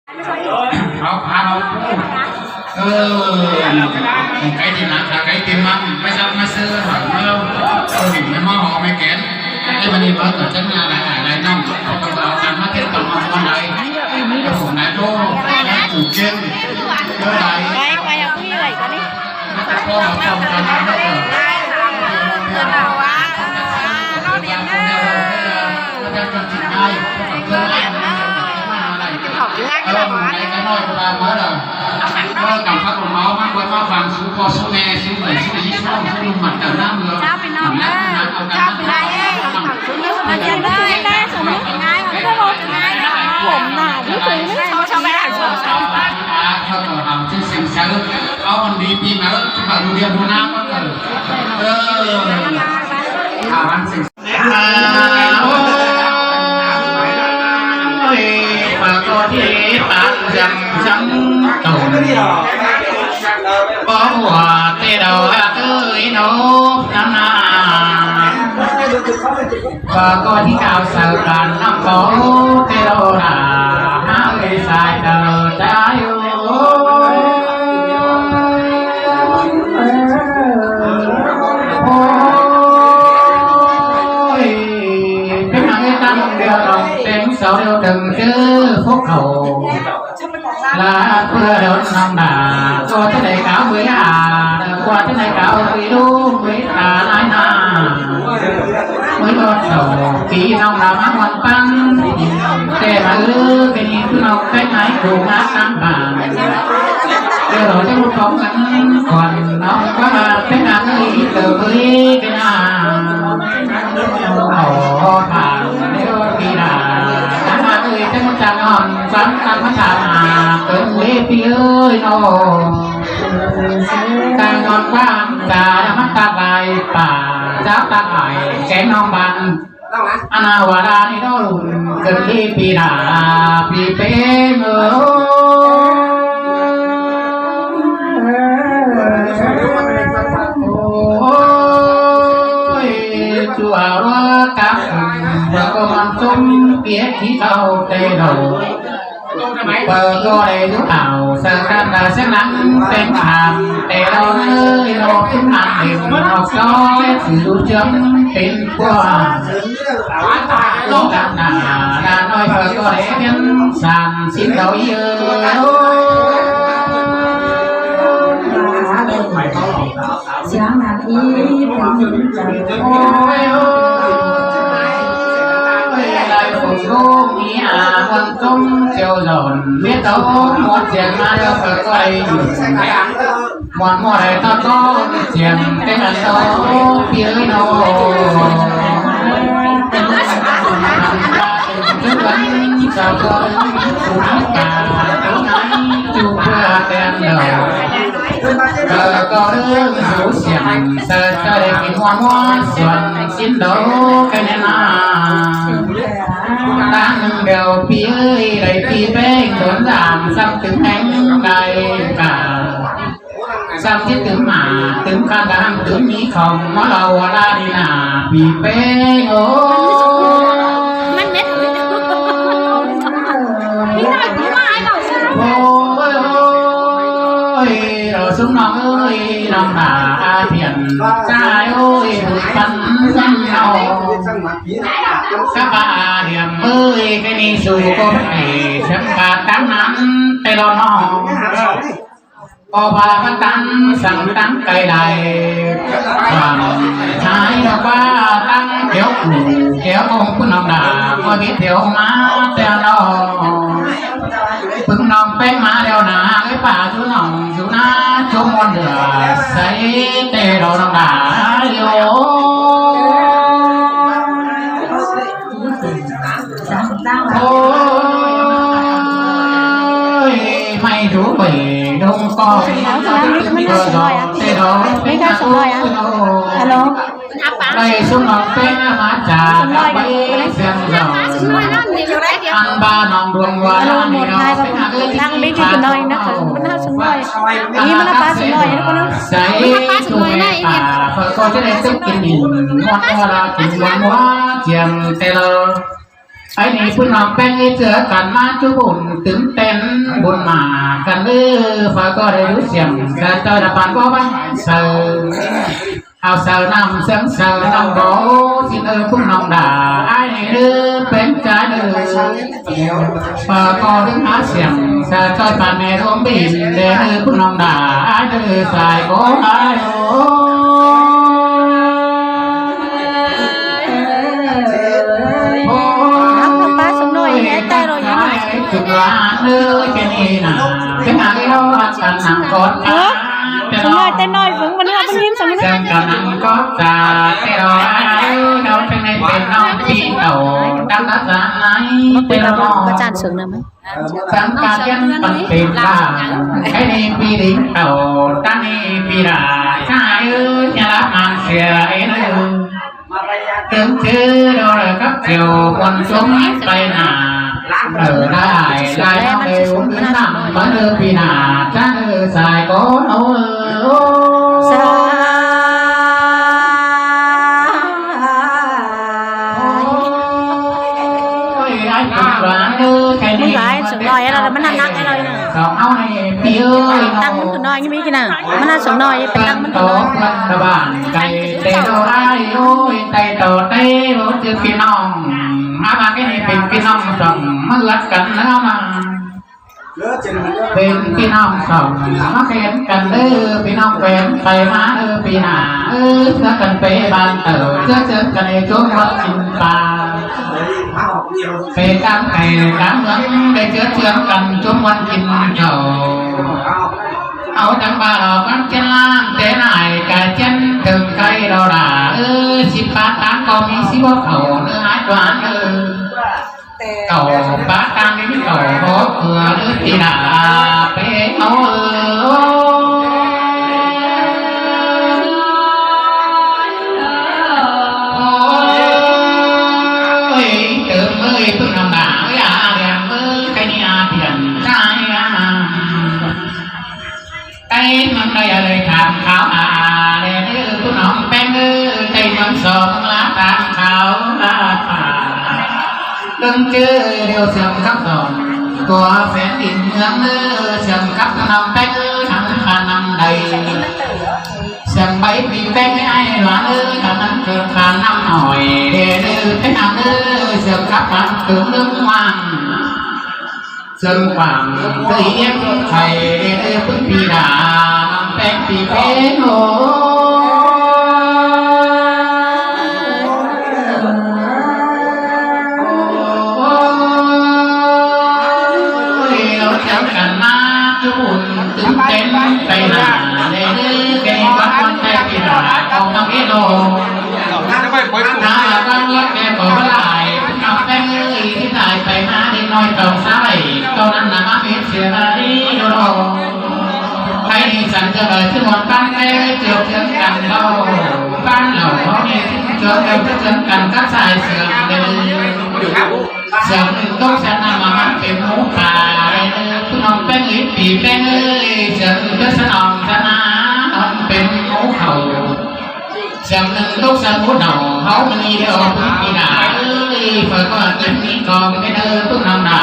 เขาพาเราcái thì nặng là cái tiềm năng bây giờ mà sơ hỏi mình mới mò họ mới kén cái vấn đề đó ở chân nhà lại nông còn vào ăn mắt tiền tổng con này cái phủ này đô chủ trên cơ này quay học như vậy có đi có học trong cái này nó nó điện học tiếng Anh là quá cái nói của bà mới rồi cảm phát của máu mang quay máu vàng xuống co xuống nghe xuống bảy xuống chín xuống xuống lưng mặt đầu năm rồi cháu phải nói cháu phải nói học thẳng xuống nước mà chân đây đây xuống nước ngay không có một ngayผมหนาที่ถึงเขาไม่ได้xuốngเขาต่อทำเช่นเสียงเสือเอาคนดีปีมาแล้วทุกคนดูเรียนดูน้ำก็วันเสียงmà có thể tát rằng trắng tàu có hòa tê đầu ơi nó năm và cóที่cao sở đàn năm có tê đầu là hai sai tờ trái sau điều đừng chứ phúc hậu là vừa đốt nòng đà qua thế này cáo với qua thế này cáo với đu với ai với đốt đầu kỹ nòng là mắc hoàn tăng để mà cái nhìn nòng cái này cùng hát tam bản điều đó cho một phóng ngắn còn nó có là cái ngắn ý từ với cái nào hậu thẳng nếu khi nào cái một tràng hòn sáng tăng phát tràng cơn quê phía ơi nó càng ngon quá trà mắt ta lại bà giáo ta lại kén non bàn anh nào ra đi đó lùn cần đi pì đà pì pê mơ chùa đó các và công an chung biết khí thâu tê đầu bờ co đầy lúc nào sơ can là sẽ nắng tên hàm tê đầu nơi nó cũng hàm điểm học cho sự lưu chấm tên qua lúc đàn là nói bờ co để biến sàn xin đầu yêu sáng là ý lại phụ cô nghĩ quân công chiều dồn biết đâu một chuyện mà đâu phải quay một mỏi ta có chuyện cái là đâu phía đâu trước vẫn sao có chủ cả tối nay chủ vừa đèn đầu có đứa rủ xiềng sợ cho để kiếm hoa xuân xin đấu cái nên đang đều phía đầy phía bên đốn giảm xăm tiếng ánh đầy cả xăm thiết tướng mà tướng can đang tướng nhí không nó đầu ra đi nà vì bên ô xuống non ơi non bà thiền trai ơi bắn răng nhau các bà điểm ơi cái ni su cô này xem bà tám năm tay lo nó cô bà văn tăng sẵn tăng cây này còn thái đâu qua tăng kéo ông cũng non đà có biết thiếu má theo nó bưng nòng bánh má đeo nà cái bà chú nòng chú ná chú môn lửa xây tê đồ nòng đá vô ôi mày rủ bể đông con tê đồ bánh má alo đây xuống nòng bánh má trà các bánh xem rồi ăn ba nòng đường qua một hai ba đang bên cái nơi nó vẫn hát xuống nơi ý mà nó ba xuống nơi nó có nó ba xuống nơi này phải coi cái này tức kinh nhìn hoa là kinh hoa chiềng tê lơ ไอ้นี่พุ่นน้องแป้งนี่เจอกันมาจุบุญถึงเต้น บุญมากันฝากก็ได้รู้เสียงกระจายปานก็บ้างเสือเอาเสือนำเสียงเสือนำโบที่พุ่งน้องด่าไอ้เป็นใจฝากก็ดึงหาเสียงกระจายปานแม่ร่วมบินพุ่งน้องด่าไอ้สายโบไอ้จุดล้านแค่นี้นะเป็นอะไรเราอัดหนังก่อนสมน้อยเต้นน้อยฝึกมันเนื้อมันยิ้มสมน้อยจังกันนังก็จะแต่เราเราจะในเป็นน้องที่เต่าตั้งรักษาไหนเป็นเราก็จานสูงนะมั้ยจังการยันปันเป็นบ้าแค่นี้ปีดิ้งเต่าตั้งนี้ปีราใช่จะรับมันเสียเองถึงชื่อเราเลยครับเกี่ยวคนสูงไปหนาได้ได้เร็วน้ำมันปีหนาจ้าสายก็เอาสายไอ้คนร้านแค่นี้สูงน้อยอะไรมันนักอะไรนะเอาในปีตั้งมันคือน้อยยังมีกี่น่ะมันน่าสูงน้อยเป็นตั้งมันคือน้อยตะบ้านไก่เตะโดไอ้โอ้ยไก่โตเตะโอ้จือพี่น้องมาแค่นี้เป็นพี่น้องสองมันรักกันแล้วมาเป็นพี่น้องสองมาเขียนกันพี่น้องเป็นไปมาปีหน้าเจอกันไปบ้านเต๋อเจอกันในช่วงวันกินปลาไปกางไก่กางเงินได้เจอกันช่วงวันกินเขาเอาจังบาเรากันเช่นล่างแต่ไหนกะเช่นถึงใครเราด่าสิบปาตาก็มีสิบเขาเนื้อหายหวานเก่าปาตาไม่มีเก่าเพราะเกลือหรือตีด่าไปเอาเติมเมื่อเพิ่งทำด่าเรียนเมื่อใครนี่เปลี่ยนใจไอ้มันได้อะไรถามเขาเลยผู้น้องแป้งใจมันสอบลาตามเขาดึงเจอเดียวเสียงคำสอนตัวแฟนดินเมืองเสียงคำนำแป้งทั้งขานำใดเสียงใบปีแป้งไอ้หวานทำนั้นเกิดขานำหน่อยเดือดให้นำเสียงคำมันถึงเรื่องวันซึ่งฝั่งเสียงไทยพึ่งปีดาน้ำแป้งปีเป้โอเราจำกันมาจุนตื่นเต้นไปหนาเลยแกวัดวันใจปีดาของน้องเอโนน้าบ้านวัดแกบอกว่าลายน้ำแป้งที่ตายไปมาเด็กน้อยต้องสายตอนนั้นน่ะมาเป็นเสียอะไรโดนใครสั่งจะเลยที่หมดบ้านแกเจียวเชื่อกันเราบ้านเราเขาเนี่ยเจอกันเชื่อกันก็สายเสื่อมเลยเสื่อมหนึ่งต้องชนะมามันเป็นหมูป่าคุณน้องแป้งลิ้นปีแป้งเสื่อมก็สนองชนะน้องเป็นหมูเข่าเสียงหนึ่งลูกสมุนเอาเขามันนี่เดียวพึ่งปีหนาฝากว่าเก็บนี้กองไม่เดินพึ่งนำหนา